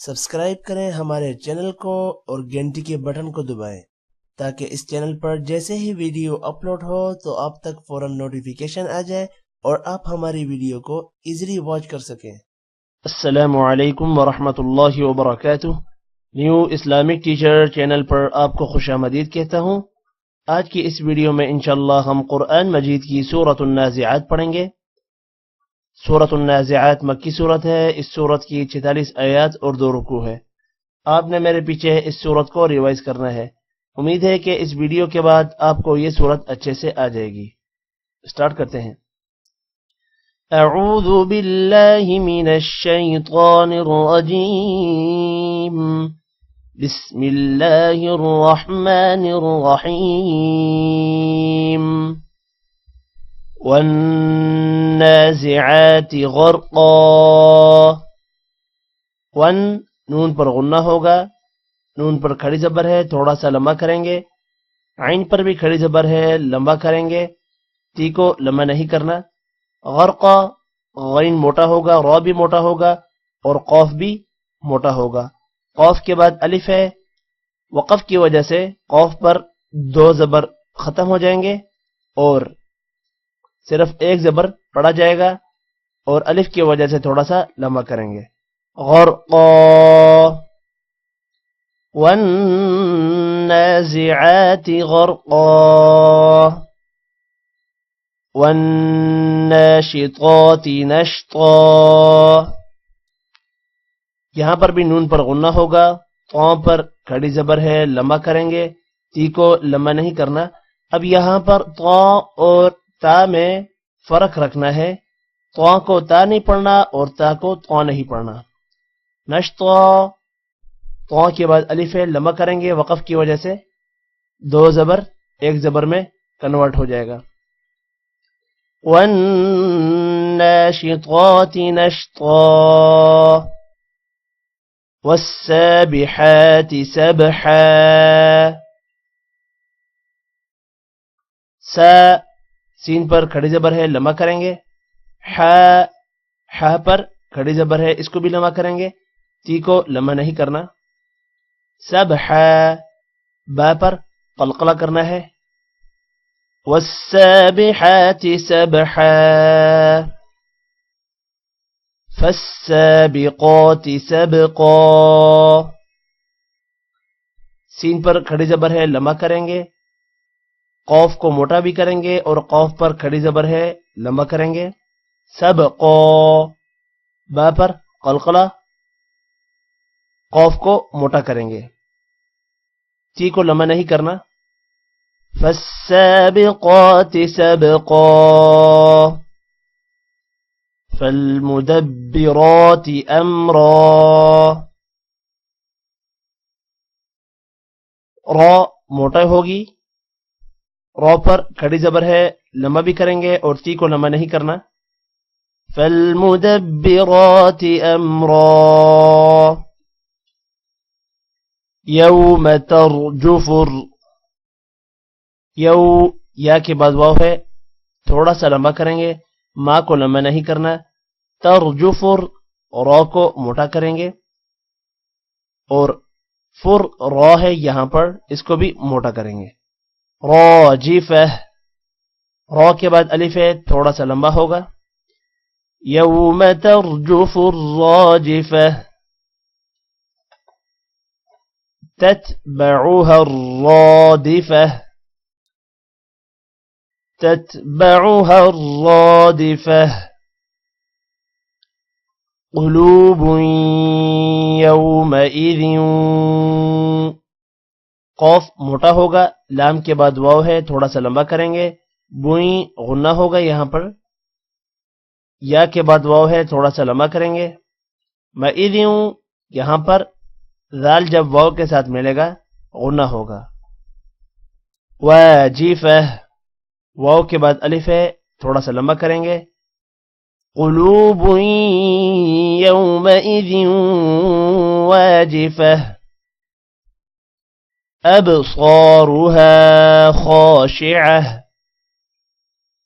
Subscribe کریں ہمارے channel کو اور گھنٹی کے بٹن کو دبائیں تاکہ اس چینل پر جیسے ہی ویڈیو اپلوڈ ہو تو آپ تک فوراً نوٹیفیکیشن آ جائے اور آپ ہماری ویڈیو کو ایزیلی واچ کر سکیں۔ السلام علیکم ورحمۃ اللہ وبرکاتہ۔ نیو اسلامک ٹیچر چینل پر آپ کو خوش آمدید کہتا ہوں۔ آج کی اس ویڈیو میں انشاءاللہ ہم قرآن مجید کی سورۃ النازعات پڑھیں گے۔ سورۃ النازعات مکی سورت ہے۔ اس سورت کی 46 آیات اور 2 رکوع ہے۔ آپ نے میرے پیچھے اس سورت کو ریوائز کرنا ہے۔ امید ہے کہ اس ویڈیو کے بعد آپ کو یہ سورت اچھے سے آ جائے گی۔ سٹارٹ کرتے ہیں۔ اعوذ باللہ من الشیطان الرجیم، بسم اللہ الرحمن الرحیم۔ والنازعات غرقا، ون نون پر غنہ ہوگا، نون پر کھڑی زبر ہے، تھوڑا سا لمبا کریں گے۔ عین پر بھی کھڑی زبر ہے، لمبا کریں گے، تی کو لمبا نہیں کرنا۔ غرقا، غین موٹا ہوگا، را بھی موٹا ہوگا اور قوف بھی موٹا ہوگا۔ قوف کے بعد الف ہے، وقف کی وجہ سے قوف پر 2 زبر ختم ہو جائیں گے اور صرف 1 زبر پڑا جائے گا، اور الف کی وجہ سے تھوڑا سا لمبا کریں گے۔ غرقا، والنازعات غرقا، والناشطات نشطا۔ یہاں پر بھی نون پر غنہ ہوگا، قوم پر کھڑی زبر ہے، لمبا کریں گے، تی کو لمبا نہیں کرنا۔ اب یہاں پر طا اور تا میں فرق رکھنا ہے، طا کو تا نہیں پڑھنا اور تا کو طا نہیں پڑھنا۔ نشطا، طا کے بعد الف ہے، لمبا کریں گے، وقف کی وجہ سے 2 زبر 1 زبر میں کنورٹ ہو جائے گا۔ والناشطات نشطا، والسابحات سبحا۔ سا، سین پر کھڑی زبر ہے، لمبا کریں گے۔ ہا پر کھڑی زبر ہے، اس کو بھی لمبا کریں گے، تی کو لمبا نہیں کرنا۔ سبحا، با پر قلقلہ کرنا ہے۔ والسابحات سبحا، فالسابقات سبقا۔ سین پر کھڑی زبر ہے، لمبا کریں گے، قوف کو موٹا بھی کریں گے اور قوف پر کھڑی زبر ہے، لمبا کریں گے۔ سبقا، با پر قلقلہ، قوف کو موٹا کریں گے، تی کو لمبا نہیں کرنا۔ فالسابقات سبقا، فالمدبرات امرا۔ را موٹا ہوگی، را پر کھڑی زبر ہے، لمبا بھی کریں گے اور تی کو لمبا نہیں کرنا۔ فالمدبرات امرا، یوم ترجفر، یو یا کے بعد واو ہے، تھوڑا سا لمبا کریں گے، ما کو لمبا نہیں کرنا۔ ترجفر، را کو موٹا کریں گے اور فر را ہے یہاں پر، اس کو بھی موٹا کریں گے۔ راجفہ، را کے بعد الف ہے، تھوڑا سا لمبا ہوگا۔ یوم ترجف الراجفہ، تتبعها الرادفہ، تتبعها الرادفہ۔ قلوب یومئذ، قوف موٹا ہوگا، لام کے بعد واو ہے، تھوڑا سا لمبا کریں گے، بوئیں غنہ ہوگا یہاں پر، یا کے بعد واو ہے، تھوڑا سا لمبا کریں گے۔ مئذ، یہاں پر ذال جب واو کے ساتھ ملے گا غنہ ہوگا۔ واجفہ، واو کے بعد الف ہے، تھوڑا سا لمبا کریں گے۔ قلوب یومئذ واجفہ، ابصارها خاشعہ،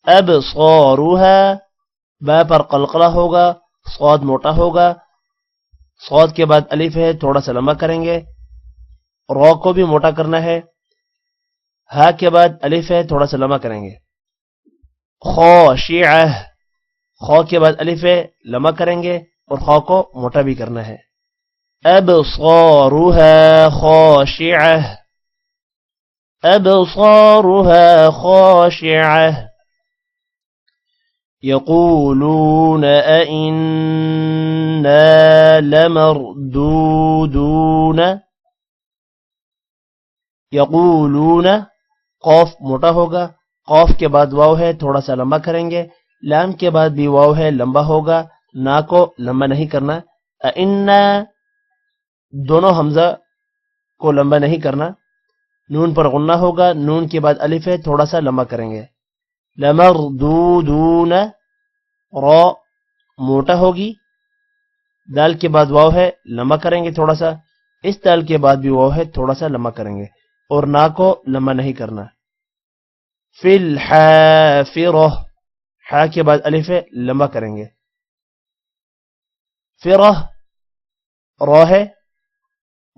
ابصارها، با پر قلقلہ ہوگا، صاد موٹا ہوگا، صاد کے بعد الف ہے تھوڑا سا لمبا کریں گے، را کو بھی موٹا کرنا ہے، ہا کے بعد الف ہے تھوڑا سا لمبا کریں گے، خاشعہ، خا کے بعد الف ہے لمبا کریں گے اور خا کو موٹا بھی کرنا ہے، ابصارها خاشعة، ابصارها خاشعة، يقولون أئنا لمردودون، يقولون قاف موٹا ہوگا، قاف کے بعد واو ہے تھوڑا سا لمبا کریں گے، لام کے بعد بھی واو ہے لمبا ہوگا، نا کو لمبا نہیں کرنا، اِنَّا دونوں حمزہ کو لمبا نہیں کرنا، نون پر غنہ ہوگا، نون کے بعد الف ہے تھوڑا سا لمبا کریں گے، لمردودون، را موٹا ہوگی، دال کے بعد واو ہے لمبا کریں گے تھوڑا سا، اس دال کے بعد بھی واو ہے تھوڑا سا لمبا کریں گے اور نا کو لمبا نہیں کرنا، فی الحافرہ، حا کے بعد الف ہے لمبا کریں گے، فرہ را ہے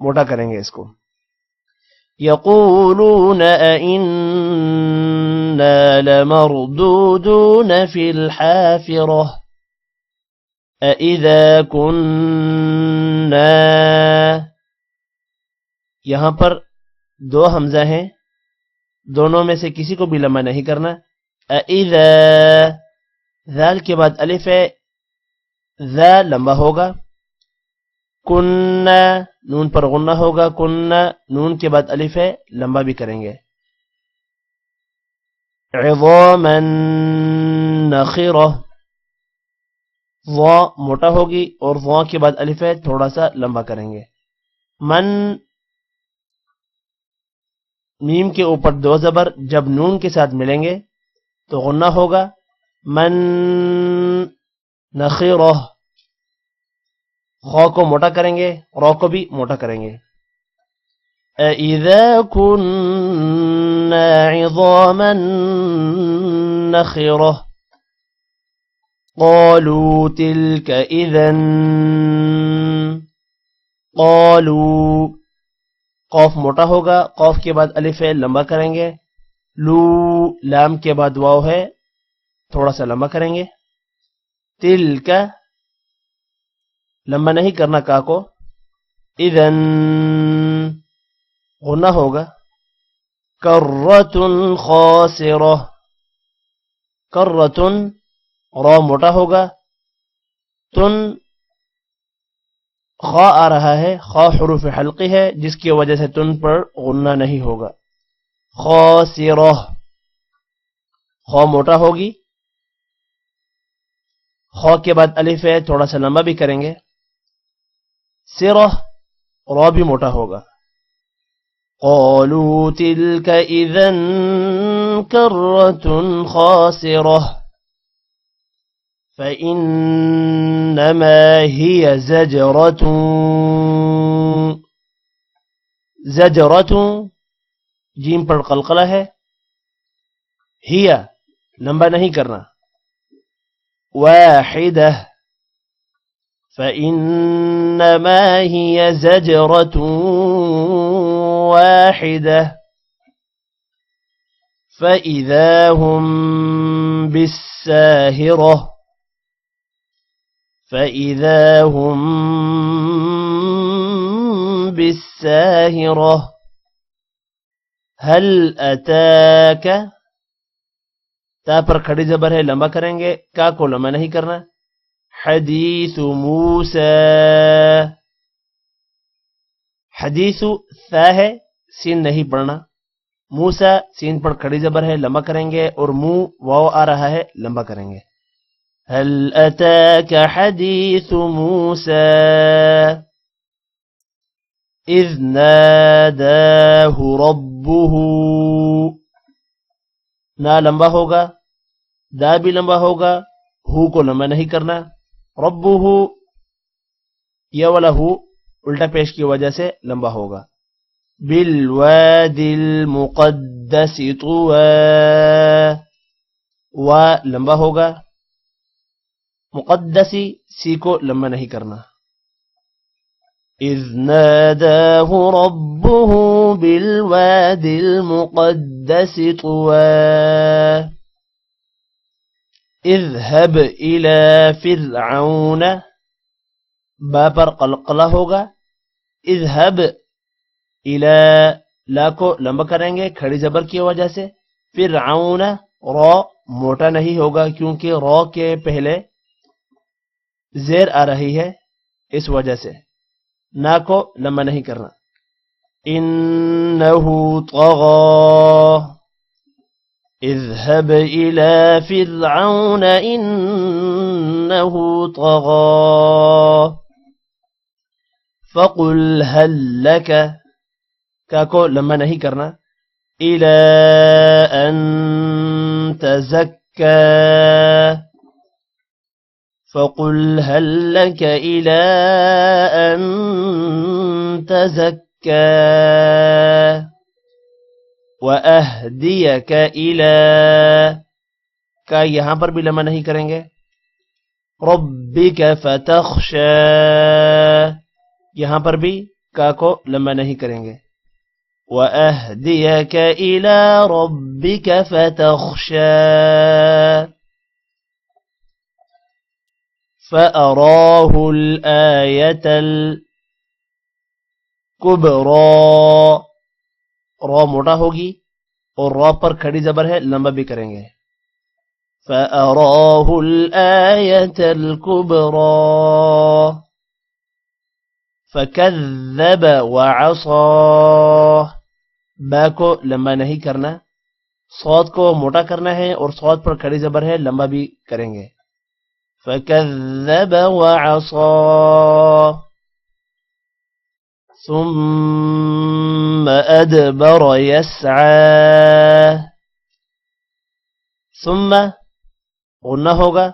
موٹا کریں گے اس کو، یقولون أئنا لمردودون فی الحافرہ أئذا كنا، یہاں پر دو حمزہ ہیں، دونوں میں سے کسی کو بھی لمبا نہیں کرنا، أئذا، ذال کے بعد الف ہے، ذا لمبا ہوگا، کننا، نون پر غنہ ہوگا، کننا، نون کے بعد الف ہے لمبا بھی کریں گے، عظاما نخرہ، ضا موٹا ہوگی اور ضا کے بعد الف ہے تھوڑا سا لمبا کریں گے، من، میم کے اوپر دو زبر جب نون کے ساتھ ملیں گے تو غنہ ہوگا، من نخرہ، خا کو موٹا کریں گے، را کو بھی موٹا کریں گے، اَإِذَا كُنَّا عِظَامًا نَخِرَةً قَالُوا تِلْكَ إِذًا، قَالُوا، قاف موٹا ہوگا، قاف کے بعد الف ہے لمبا کریں گے، لو، لام کے بعد واو ہے تھوڑا سا لمبا کریں گے، تِلْكَ، لمبا نہیں کرنا کا کو، اذن، غنہ ہوگا، کرۃ خاسرہ، کرۃ، را موٹا ہوگا، تن، خا آ رہا ہے، خا حروف حلقی ہے جس کی وجہ سے تن پر غنہ نہیں ہوگا، خاسرہ، خا موٹا ہوگی، خا کے بعد الف ہے تھوڑا سا لمبا بھی کریں گے، سرہ، را بھی موٹا ہوگا، قالوا تلك اذا كرة خاسرة فإنما هي زجرة، زجرة، جیم پر قلقلہ ہے، ہی لمبا نہیں کرنا، واحدہ، فإنما هي زجرة واحدة فإذا هم بالساهرة، فإذا هم بالساهرة، هل أتاك، تا پر کھڑی زبر ہے لمبا کریں گے، کا کو لمبا نہیں کرنا، حدیث موسیٰ، حدیث ثا ہے سین نہیں پڑھنا، موسیٰ سین پر کھڑی زبر ہے لمبا کریں گے اور منہ واو آ رہا ہے لمبا کریں گے، هل أتاك حديث موسى إذ ناداه ربه، نا لمبا ہوگا، دا بھی لمبا ہوگا، ہو کو لمبا نہیں کرنا، ربه، یہ والا ہو الٹا پیش کی وجہ سے لمبا ہوگا، بالوادی المقدس طوى، و لمبا ہوگا، مقدسی سی کو لمبا نہیں کرنا، إذ ناداه ربه بالواد المقدس طوى اذهب إلى فرعون با پر قلقلہ ہوگا اذهب إلى لا کو لمبا کریں گے کھڑی زبر کی وجہ سے فرعون را موٹا نہیں ہوگا کیونکہ را کے پہلے زیر آ رہی ہے اس وجہ سے نا کو لمبا نہیں کرنا انہو طغى اذهب الى فرعون انه طغى فقل هل لك کا کو لمبا نہیں کرنا الى ان تزكى فقل هل لك إلى أن تزكى وأهديك إلى کا یہاں پر بھی لمبا نہیں کریں گے ربك فتخشى یہاں پر بھی کا کو لمبا نہیں کریں گے وأهديك إلى ربك فتخشى فأراه الآية الكبرى را موٹا ہوگی اور را پر کھڑی زبر ہے لمبا بھی کریں گے فأراه الآية الكبرى فكذب وعصى با کو لمبا نہیں کرنا صاد کو موٹا کرنا ہے اور صاد پر کھڑی زبر ہے لمبا بھی کریں گے فكذب وعصى ثم أدبر يسعى ثم غنہ ہوگا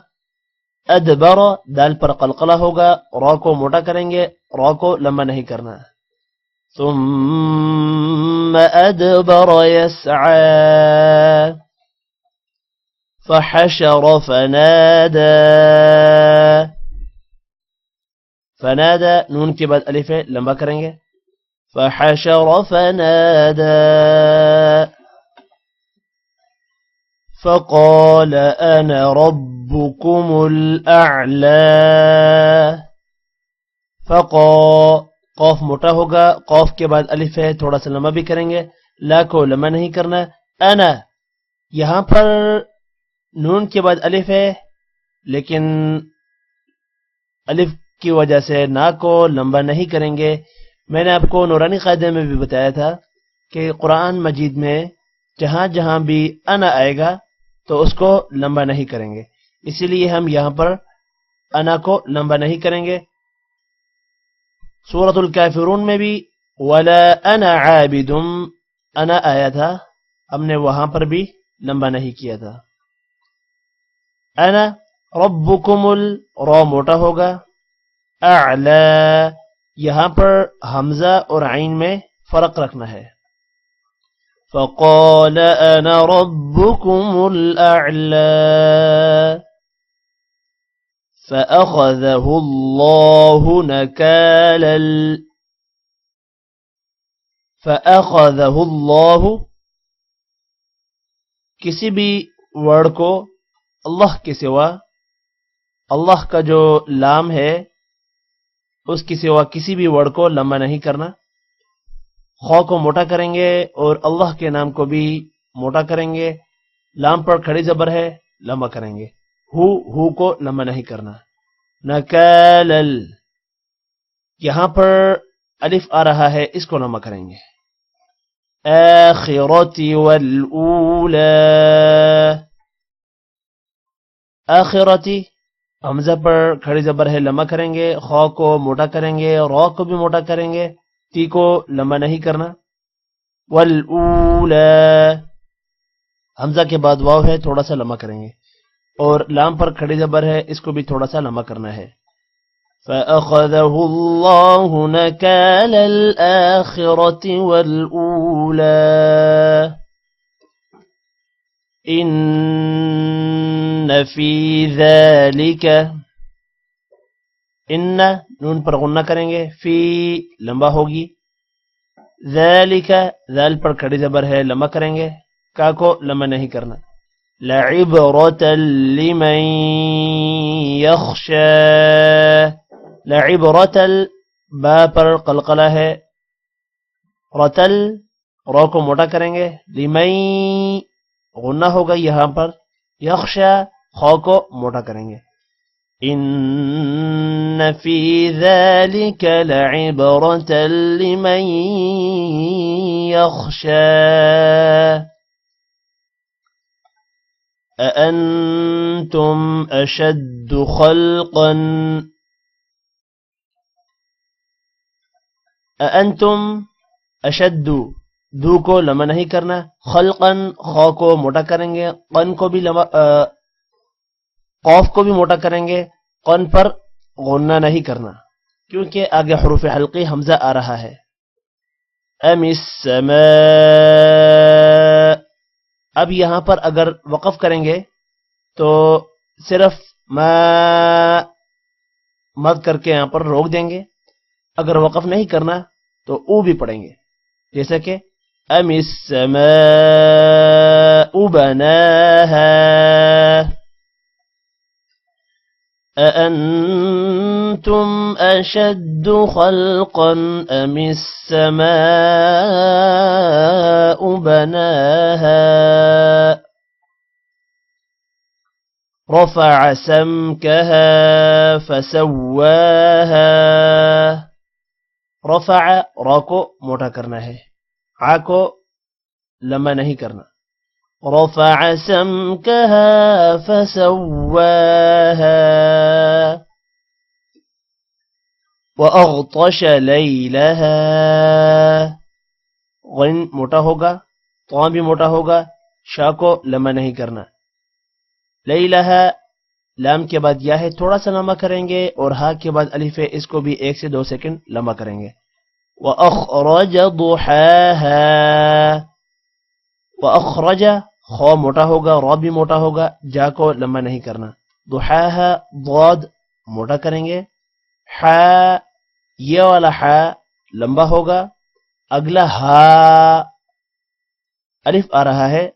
ادبر دال پر قلقلہ ہوگا را کو موٹا کریں گے را کو لمبا نہیں کرنا ثم أدبر يسعى فحشر فنادى فنادى نون کے بعد الف ہے لمبا کریں گے فحشر فنادى فقال أنا ربكم الأعلى قاف موٹا ہوگا قاف کے بعد الف ہے تھوڑا سا لمبا بھی کریں گے لا کو لمبا نہیں کرنا انا یہاں پر نون کے بعد الف ہے لیکن الف کی وجہ سے نا کو لمبا نہیں کریں گے میں نے آپ کو نورانی قاعدے میں بھی بتایا تھا کہ قرآن مجید میں جہاں جہاں بھی انا آئے گا تو اس کو لمبا نہیں کریں گے اسی لیے ہم یہاں پر انا کو لمبا نہیں کریں گے سورۃ الکافرون میں بھی ولا انا عابد انا آیا تھا ہم نے وہاں پر بھی لمبا نہیں کیا تھا انا ربکم را موٹا ہوگا اعلی یہاں پر حمزہ اور عین میں فرق رکھنا ہے فقال انا ربکم الاعلی فأخذه الله فأخذه الله کسی بھی ورڈ کو اللہ کے سوا اللہ کا جو لام ہے اس کے سوا کسی بھی ورڈ کو لمبا نہیں کرنا خو کو موٹا کریں گے اور اللہ کے نام کو بھی موٹا کریں گے لام پر کھڑی زبر ہے لمبا کریں گے ہو کو لمبا نہیں کرنا نکالل یہاں پر الف آ رہا ہے اس کو لمبا کریں گے آخرتی والاولا آخرتی حمزہ پر کھڑی زبر ہے لمبا کریں گے خو کو موٹا کریں گے را کو بھی موٹا کریں گے تی کو لمبا نہیں کرنا والاولا حمزہ کے بعد واو ہے تھوڑا سا لمبا کریں گے اور لام پر کھڑی زبر ہے اس کو بھی تھوڑا سا لمبا کرنا ہے فأخذه الله نكال الآخرة والأولى إن في ذلك ان نون پر غنہ کریں گے، فی لمبا ہوگی، ذالک ذال پر کھڑی زبر ہے لمبا کریں گے، کا کو لمبا نہیں کرنا، لعبرۃ لمن یخشی، لعبرۃ با پر قلقلہ ہے، رتل رو کو موٹا کریں گے، لمن غنہ ہوگا یہاں پر، یخشی خو کو موٹا کریں گے، ان فی ذلک لعبرۃ لمن یخشی، اانتم اشد خلقا، اانتم اشد دو کو لمبا نہیں کرنا، خلقا خو کو موٹا کریں گے، قن کو بھی لمبا قوف کو بھی موٹا کریں گے، قن پر غنہ نہیں کرنا کیونکہ آگے حروف حلقی حمزہ آ رہا ہے، ام السماء، اب یہاں پر اگر وقف کریں گے تو صرف ما مد کر کے یہاں پر روک دیں گے، اگر وقف نہیں کرنا تو او بھی پڑھیں گے، جیسا کہ ام السماء بناها أأنتم أشد خلقا أم السماء بناها رفع سمكها فسواها، رفع را کو موٹا کرنا ہے، ع کو لمبا نہیں کرنا، رفع سمكها فسواها وأغطش ليلها، غن موٹا ہوگا، طا بھی موٹا ہوگا، شا کو لمبا نہیں کرنا، لیلها لام کے بعد یا ہے تھوڑا سا لمبا کریں گے، اور ہا کے بعد الف ہے اس کو بھی 1 سے 2 سیکنڈ لمبا کریں گے، وأخرج ضحاها، وأخرج خو موٹا ہوگا، را بھی موٹا ہوگا، جا کو لمبا نہیں کرنا، ضحاها ضاد موٹا کریں گے، حا یہ والا حا لمبا ہوگا، اگلا ہا الف آ رہا ہے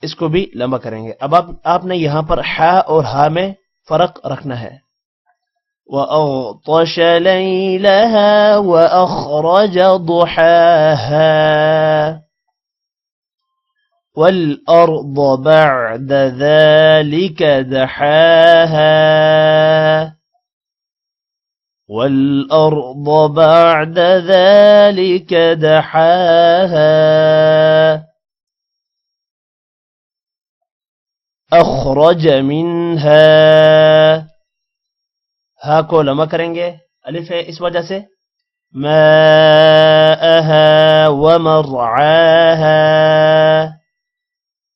اس کو بھی لمبا کریں گے، اب آپ نے یہاں پر حا اور ہا میں فرق رکھنا ہے، وَأَغْطَشَ لَيْلَهَا وَأَخْرَجَ ضُحَاهَا وَالْأَرْضَ بَعْدَ ذَلِكَ دَحَاهَا وَالْأَرْضَ بَعْدَ ذَلِكَ دَحَاهَا أَخْرَجَ مِنْهَا، ہا کو لمبا کریں گے، الف ہے اس وجہ سے، ماءها ومرعاها،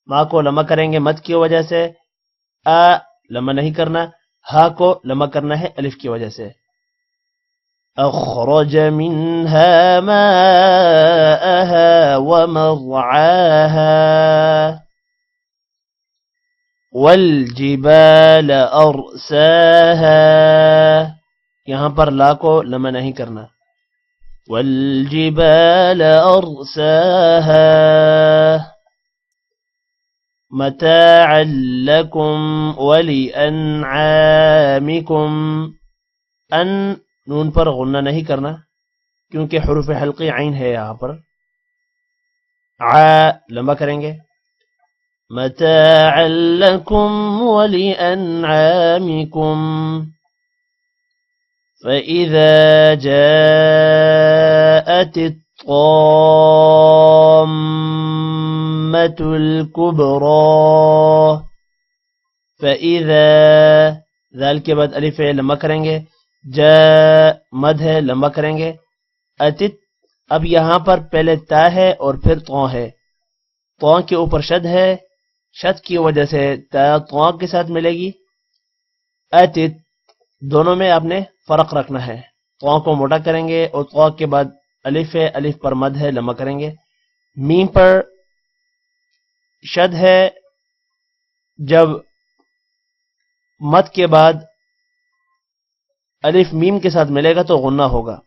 ما کو لمبا کریں گے مد کی وجہ سے، لمبا نہیں کرنا، ہا کو لمبا کرنا ہے الف کی وجہ سے، اخرج منها ماءها ومرعاها والجبال ارساها، یہاں پر لا کو لمبا نہیں کرنا، والجبال ارساها متاعا لكم ولأنعامكم، ان نون پر غنہ نہیں کرنا کیونکہ حروف حلقی عین ہے، یہاں پر ع لمبا کریں گے، متاعا لكم ولأنعامكم فإذا جاءت الطامة الكبرى، فإذا ذال کے بعد الف ہے لمبا کریں گے، جا مد ہے لمبا کریں گے، اتت اب یہاں پر پہلے تا ہے اور پھر طا ہے، طا کے اوپر شد ہے، شد کی وجہ سے تا طا کے ساتھ ملے گی، اتت دونوں میں آپ نے فرق رکھنا ہے، طا کو موٹا کریں گے اور طا کے بعد الف ہے، الف پر مد ہے لمبا کریں گے، میم پر شد ہے، جب مد کے بعد الف میم کے ساتھ ملے گا تو غنہ ہوگا.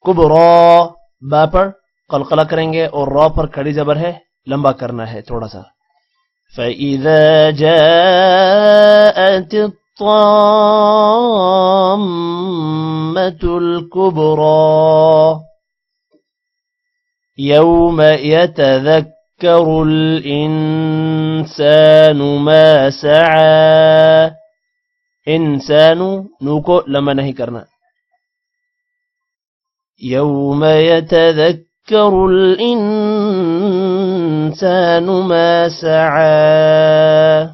کبرا با پر قلقلہ کریں گے اور را پر کھڑی زبر ہے لمبا کرنا ہے تھوڑا سا. فَإِذَا جَاءَتِ الطَّامَّةُ الْكُبْرَى يَوْمَ يَتَذَكَّرُ الْإِنسَانُ مَا سَعَى. انسان نو کو لمبا نہیں کرنا. يَوْمَ يَتَذَكَّرُ الْإِنسَانُ مَا سَعَى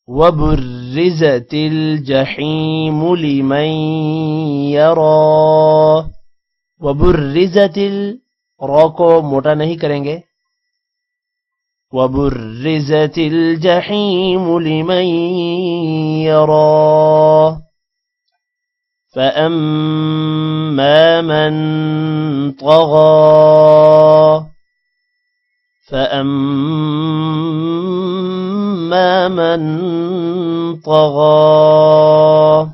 وَبُرِّزَتِ الْجَحِيمُ لِمَنْ يَرَى. وَبُرِّزَتِ را کو موٹا نہیں کریں گے. وَبُرِّزَتِ الْجَحِيمُ لِمَنْ يَرَى فَأَمَّا مَنْ طَغَى فَأَمَّا مَنْ طَغَى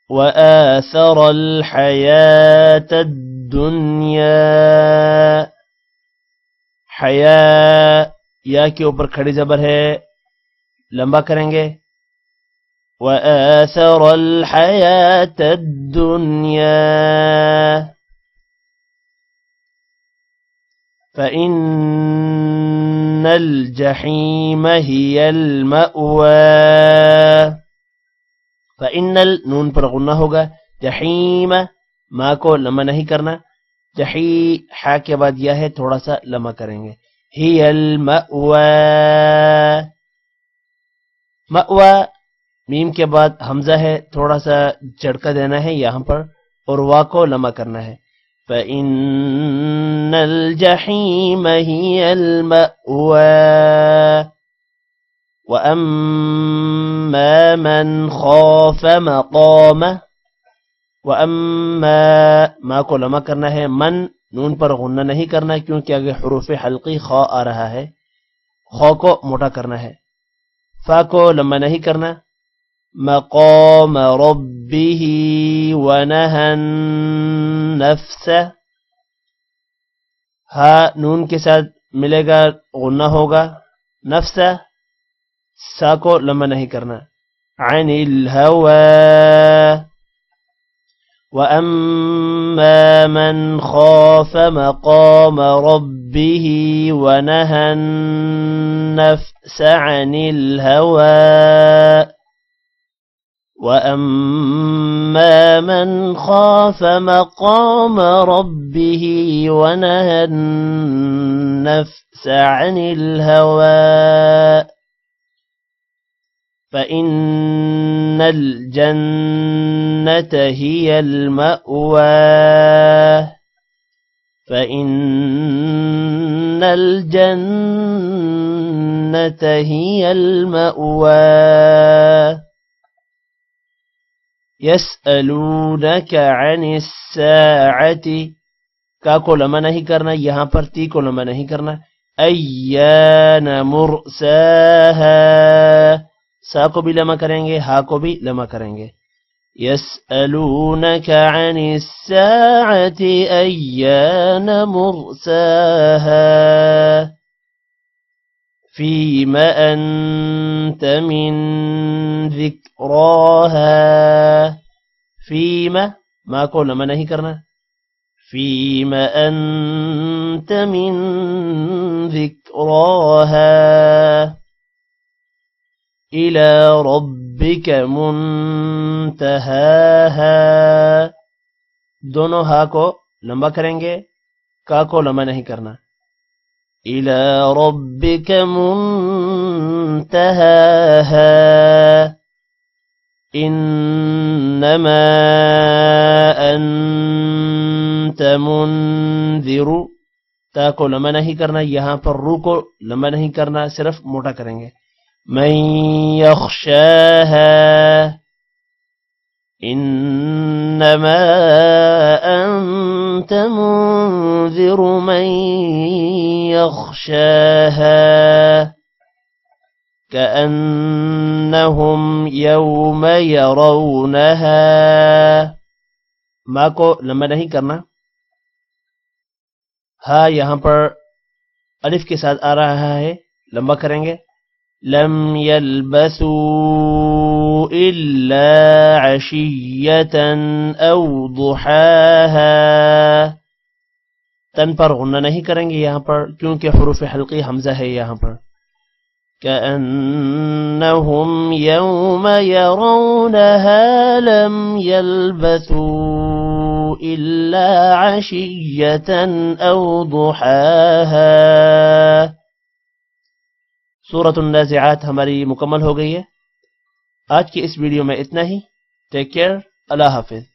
وَآثَرَ الْحَيَاةَ الدُّنْيَا. حیا یا کے اوپر کھڑی زبر ہے لمبا کریں گے. وَآثَرَ الْحَيَاةَ الدُّنْيَا فَإِنَّ الْجَحِيمَ هِيَ الْمَأْوَى. فَإِنَّ نون پر غنہ ہوگا. جحیم ما کو لمبا نہیں کرنا. جحی حا کے بعد یہ ہے تھوڑا سا لمبا کریں گے. ہی المأوى. مأوى میم کے بعد حمزہ ہے تھوڑا سا جھڑکا دینا ہے یہاں پر اور وا کو لمبا کرنا ہے. فَإِنَّ الْجَحِيمَ هِيَ الْمَأْوَى وَأَمَّا مَنْ خَافَ مَقَامَهُ. وَأَمَّا ما کو لمبا کرنا ہے. من نون پر غنہ نہیں کرنا کیونکہ آگے حروف حلقی خا آ رہا ہے. خا کو موٹا کرنا ہے. فا کو لمبا نہیں کرنا. مقام ربه ونهى النفس. ہا نون کے ساتھ ملے گا غنہ ہوگا. نفس سا کو لمبا نہیں کرنا. عن الهوى. وَأَمَّا مَنْ خَافَ مَقَامَ رَبِّهِ وَنَهَى النَّفْسَ عَنِ الْهَوَى. وَأَمَّا مَنْ خَافَ مَقَامَ رَبِّهِ وَنَهَى النَّفْسَ عَنِ الْهَوَى فَإِنَّ الْجَنَّةَ هِيَ الْمَأْوَى. فَإِنَّ الْجَنَّةَ هِيَ الْمَأْوَى. يَسْأَلُونَكَ عَنِ السَّاعَةِ. کا کو لمبا نہیں کرنا. یہاں پر تی کو لمبا نہیں کرنا. أَيَّانَ مُرْسَاهَا. سا کو بھی لمبا کریں گے. ہا کو بھی لمبا کریں گے. يَسْأَلُونَكَ عَنِ السَّاعَةِ أَيَّانَ مُرْسَاهَا فِيمَ أَنْتَ مِنْ ذِكْرَاهَا. فِيمَ ما کو لمبا نہیں کرنا. فِيمَ أَنْتَ مِنْ ذِكْرَاهَا إِلَى رَبِّكَ مُنْتَهَاهَا. دونوں ہا کو لمبا کریں گے. کا کو لمبا نہیں کرنا. إِلَى رَبِّكَ مُنْتَهَاهَا إِنَّمَا أَنْتَ مُنْذِرُ. تا کو لمبا نہیں کرنا. یہاں پر رو کو لمبا نہیں کرنا صرف موٹا کریں گے. من يخشاها إنما أنت منذر من يخشاها كأنهم يوم يرونها ما کو لمبا نہیں کرنا. ہا یہاں پر الف کے ساتھ آ رہا ہے، لمبا کریں گے. لم يلبثوا إلا عشية أو ضحاها تن پر غنہ نہیں کریں گے یہاں پر کیونکہ حروف حلقی حمزہ ہے یہاں پر. كأنهم يوم يرونها لم يلبثوا إلا عشية أو ضحاها. سورۃ النازعات ہماری مکمل ہو گئی ہے. آج کی اس ویڈیو میں اتنا ہی. Take care. اللہ حافظ.